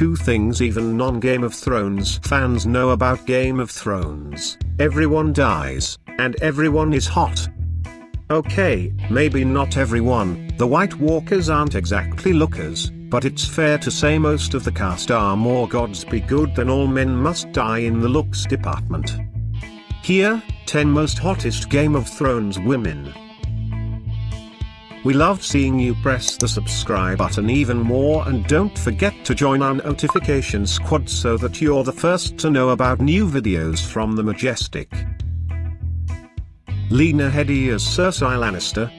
two things even non-Game of Thrones fans know about Game of Thrones: everyone dies, and everyone is hot. Okay, maybe not everyone, the White Walkers aren't exactly lookers, but it's fair to say most of the cast are more gods be good than all men must die in the looks department. Here, 10 most hottest Game of Thrones women. We love seeing you press the subscribe button even more, and don't forget to join our notification squad so that you're the first to know about new videos from the majestic Lena Headey as Cersei Lannister.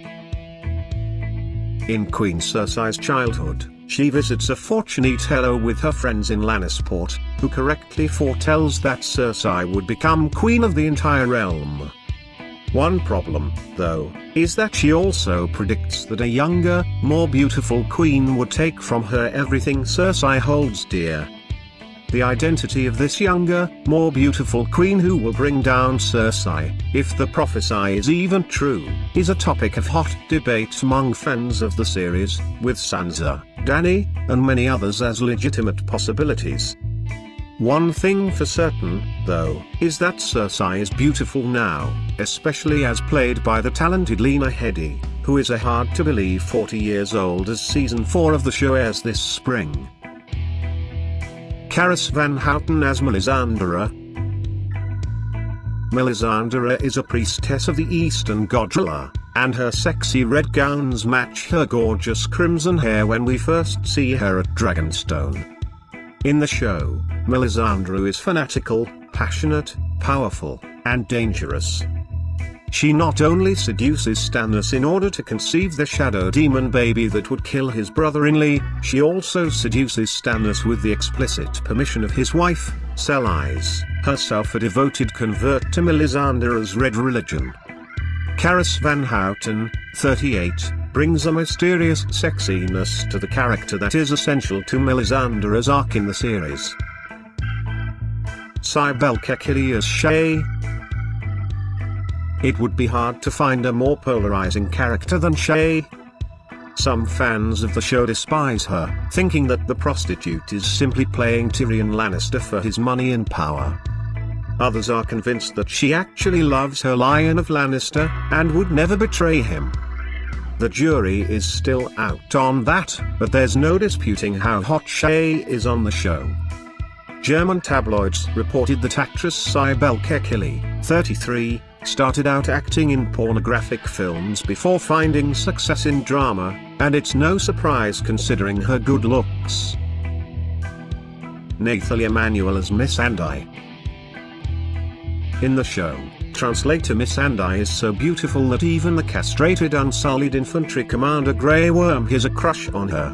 In Queen Cersei's childhood, she visits a fortune teller with her friends in Lannisport, who correctly foretells that Cersei would become queen of the entire realm. One problem, though, is that she also predicts that a younger, more beautiful queen would take from her everything Cersei holds dear. The identity of this younger, more beautiful queen who will bring down Cersei, if the prophecy is even true, is a topic of hot debate among fans of the series, with Sansa, Dany, and many others as legitimate possibilities. One thing for certain, though, is that Cersei is beautiful now, especially as played by the talented Lena Headey, who is a hard-to-believe 40 years old as Season 4 of the show airs this spring. Karis Van Houten as Melisandre. Melisandre is a priestess of the Eastern god, and her sexy red gowns match her gorgeous crimson hair when we first see her at Dragonstone. In the show, Melisandre is fanatical, passionate, powerful, and dangerous. She not only seduces Stannis in order to conceive the shadow demon baby that would kill his brother-in-law, she also seduces Stannis with the explicit permission of his wife, Cersei, herself a devoted convert to Melisandre's red religion. Karis Van Houten, 38, brings a mysterious sexiness to the character that is essential to Melisandre's arc in the series. Cybele Kelly as Shae. It would be hard to find a more polarizing character than Shae. Some fans of the show despise her, thinking that the prostitute is simply playing Tyrion Lannister for his money and power. Others are convinced that she actually loves her Lion of Lannister, and would never betray him. The jury is still out on that, but there's no disputing how hot Shae is on the show. German tabloids reported that actress Cybele Kelly, 33, started out acting in pornographic films before finding success in drama, and it's no surprise considering her good looks. Nathalie Emmanuel as Melisandre. In the show, translator Melisandre is so beautiful that even the castrated unsullied infantry commander Grey Worm has a crush on her.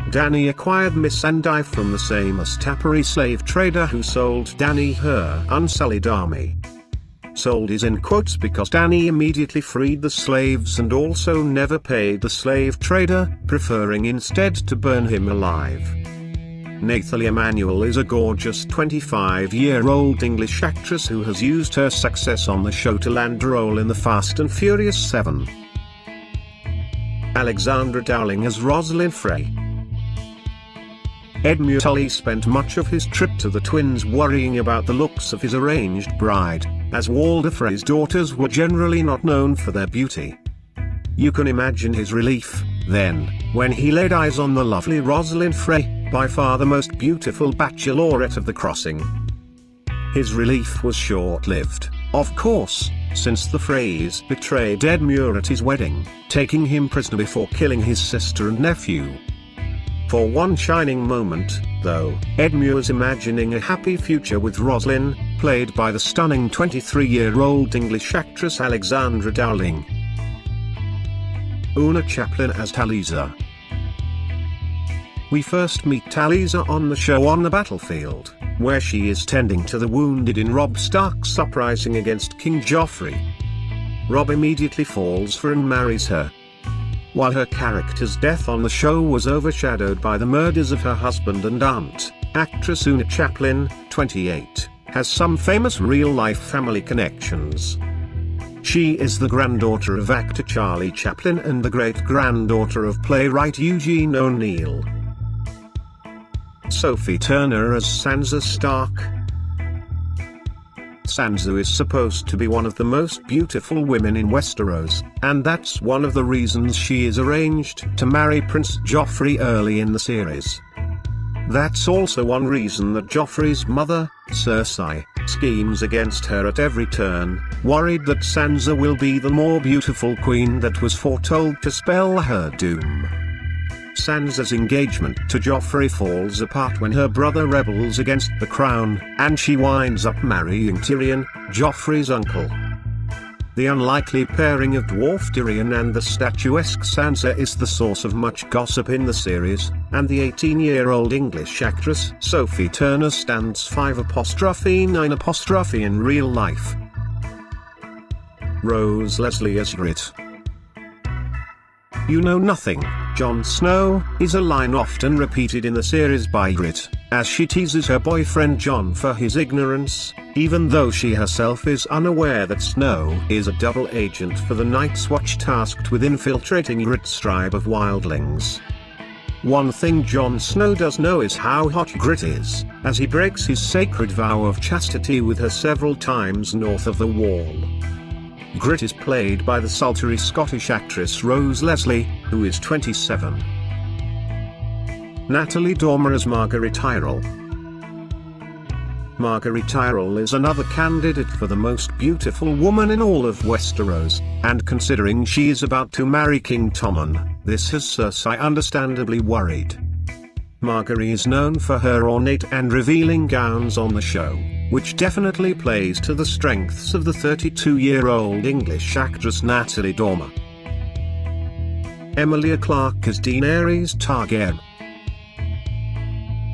Dany acquired Melisandre from the same Astapari slave trader who sold Dany her unsullied army. Sold is in quotes because Dany immediately freed the slaves and also never paid the slave trader, preferring instead to burn him alive. Nathalie Emmanuel is a gorgeous 25-year-old English actress who has used her success on the show to land a role in the Fast and Furious 7. Alexandra Dowling as Rosalyn Frey. Emmanuel spent much of his trip to the twins worrying about the looks of his arranged bride, as Walder Frey's daughters were generally not known for their beauty. You can imagine his relief, then, when he laid eyes on the lovely Rosalyn Frey, by far the most beautiful bachelorette of the crossing. His relief was short-lived, of course, since the Freys betrayed Emmanuel at his wedding, taking him prisoner before killing his sister and nephew. For one shining moment, though, Emmanuel was imagining a happy future with Rosalyn, played by the stunning 23-year-old English actress Alexandra Dowling. Oona Chaplin as Talisa. We first meet Talisa on the show on the battlefield, where she is tending to the wounded in Robb Stark's uprising against King Joffrey. Robb immediately falls for and marries her. While her character's death on the show was overshadowed by the murders of her husband and aunt, actress Oona Chaplin, 28, has some famous real-life family connections. She is the granddaughter of actor Charlie Chaplin and the great-granddaughter of playwright Eugene O'Neill. Sophie Turner as Sansa Stark. Sansa is supposed to be one of the most beautiful women in Westeros, and that's one of the reasons she is arranged to marry Prince Joffrey early in the series. That's also one reason that Joffrey's mother, Cersei, schemes against her at every turn, worried that Sansa will be the more beautiful queen that was foretold to spell her doom. Sansa's engagement to Joffrey falls apart when her brother rebels against the crown, and she winds up marrying Tyrion, Joffrey's uncle. The unlikely pairing of dwarf Tyrion and the statuesque Sansa is the source of much gossip in the series, and the 18-year-old English actress Sophie Turner stands 5'9' in real life. Rose Leslie as Grit. "You know nothing, Jon Snow," is a line often repeated in the series by Grit, as she teases her boyfriend Jon for his ignorance, even though she herself is unaware that Snow is a double agent for the Night's Watch tasked with infiltrating Grit's tribe of wildlings. One thing Jon Snow does know is how hot Grit is, as he breaks his sacred vow of chastity with her several times north of the Wall. Grit is played by the sultry Scottish actress Rose Leslie, who is 27. Nathalie Dormer as Margaery Tyrell. Margaery Tyrell is another candidate for the most beautiful woman in all of Westeros, and considering she is about to marry King Tommen, this has Cersei understandably worried. Margaery is known for her ornate and revealing gowns on the show, which definitely plays to the strengths of the 32-year-old English actress Nathalie Dormer. Emilia Clarke as Daenerys Targaryen.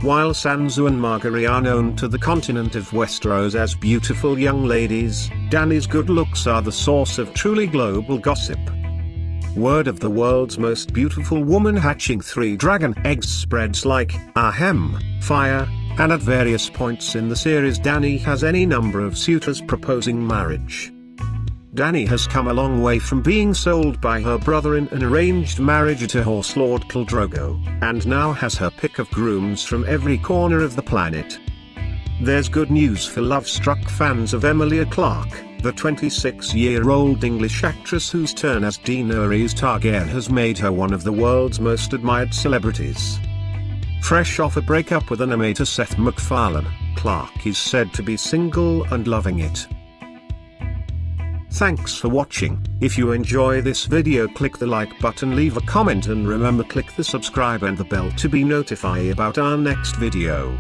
While Sansa and Margaery are known to the continent of Westeros as beautiful young ladies, Dany's good looks are the source of truly global gossip. Word of the world's most beautiful woman hatching 3 dragon eggs spreads like fire, and at various points in the series Dany has any number of suitors proposing marriage. Dany has come a long way from being sold by her brother in an arranged marriage to Horse Lord Khal Drogo, and now has her pick of grooms from every corner of the planet. There's good news for love-struck fans of Emilia Clarke, the 26-year-old English actress whose turn as Daenerys Targaryen has made her one of the world's most admired celebrities. Fresh off a breakup with animator Seth MacFarlane, Clarke is said to be single and loving it. Thanks for watching. If you enjoy this video, click the like button, leave a comment, and remember, click the subscribe and the bell to be notified about our next video.